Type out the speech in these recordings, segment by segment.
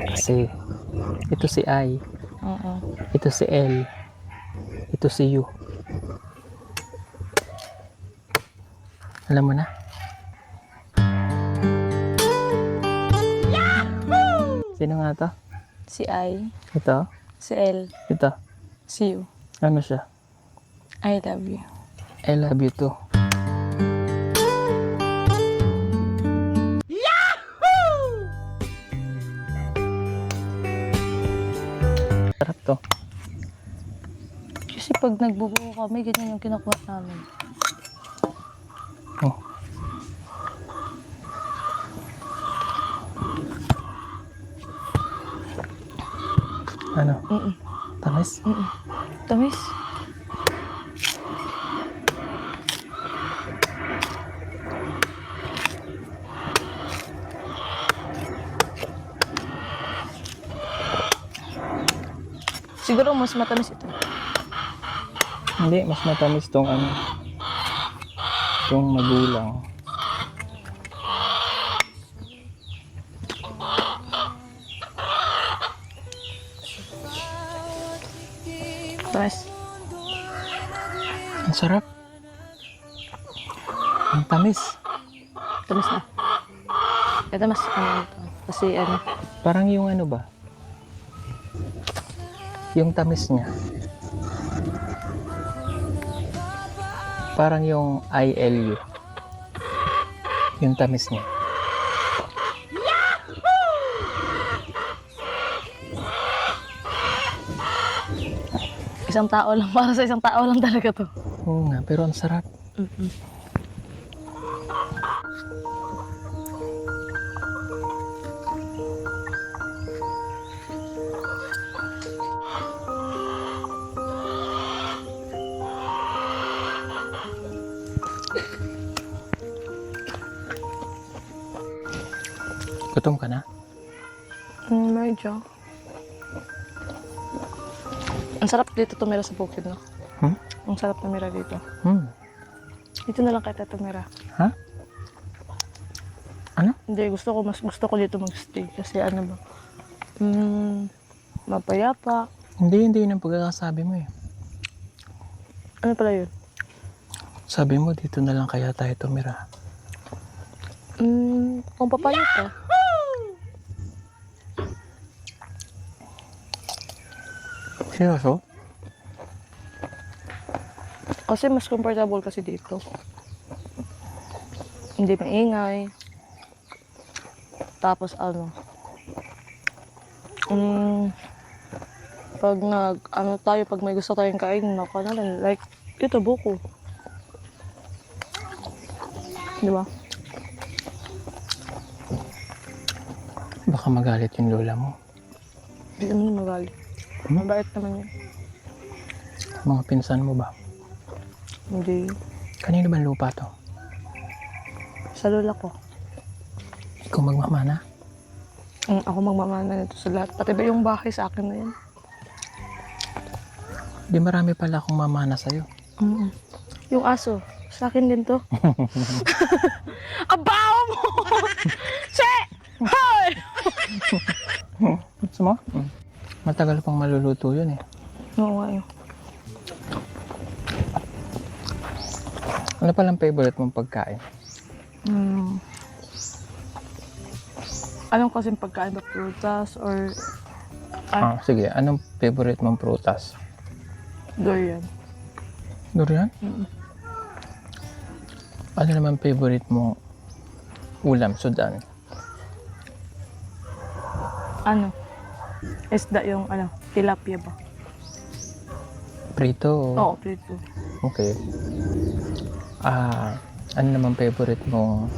Kasi ito si I, Oo. ito si L, ito si U. Alam mo na? Sino nga to? Si I, Ito? si L, Ito? si U. Ano siya? I love you. I love you too. Sarap to. Kasi pag nagbubuo kami, ganyan yung kinukuha namin. Oh. Ano? Tamis? Tamis. Siguro mas matamis ito. Hindi, mas matamis tong ano. Tong magulang. Tamis. Ang sarap. Ang tamis. Tamis na. Ito mas ano ito. Kasi ano. Parang yung ano ba? Yung tamis niya. Parang yung ILU. Yung tamis niya. Isang tao lang. Para sa isang tao lang talaga to. Oo nga, pero ang sarap. Gutom ka na? Medyo. Ang sarap dito tumira sa bukid, no? Ang sarap tumira dito. Dito na lang kita tumira. Ha? Ano? Hindi, mas gusto ko dito magstay. Kasi ano ba? Mapayapa. Hindi yun ang pagkakasabi mo eh. Ano pala yun? Sabi mo, dito na lang kaya tayo tumira. Kung papayap ka. Seryoso? Kasi mas comfortable kasi dito. Hindi maingay. Tapos ano, pag pag may gusto tayong kainin, like, ito buko. Di ba? Baka magalit yung lola mo. Hindi naman magalit. Mabait naman yun. Mga pinsan mo ba? Hindi. Kanino ba lupa to? Sa lola ko. Ikaw magmamana? Ako magmamana nito sa lahat. Pati ba yung bahay sa akin na yan? Di marami pala akong mamana sa'yo. Yung aso, sa akin din to. Abaw mo! Che! Hoy! Gusto mo? Matagal pang maluluto yun eh. Oo nga yun. Ano palang favorite mong pagkain? Anong kasing pagkain ba? Prutas or Sige. Anong favorite mong prutas? durian? Durian? Ano naman favorite mong ulam, sudan? Ano? Isda yung tilapia ba? Prito? Oo, prito. Okay. Ano naman favorite mong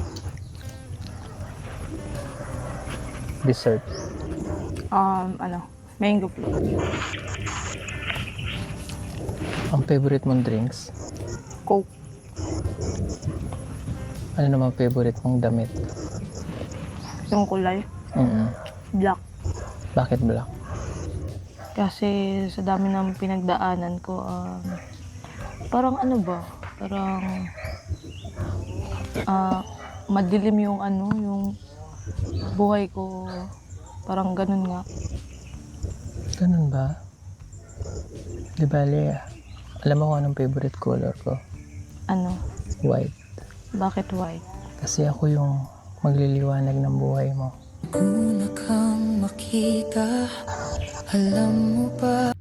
dessert? Mango float. Ang favorite mong drinks? Coke. Ano naman favorite mong damit? Yung kulay. Black. Bakit black? Kasi sa dami ng pinagdaanan ko, parang ano ba? Parang madilim yung yung buhay ko Parang ganun nga. Ganun ba? Di bale, alam mo kung anong favorite color ko? Ano? White. Bakit white? Kasi ako yung magliliwanag ng buhay mo. Una kang makita, alam mo ba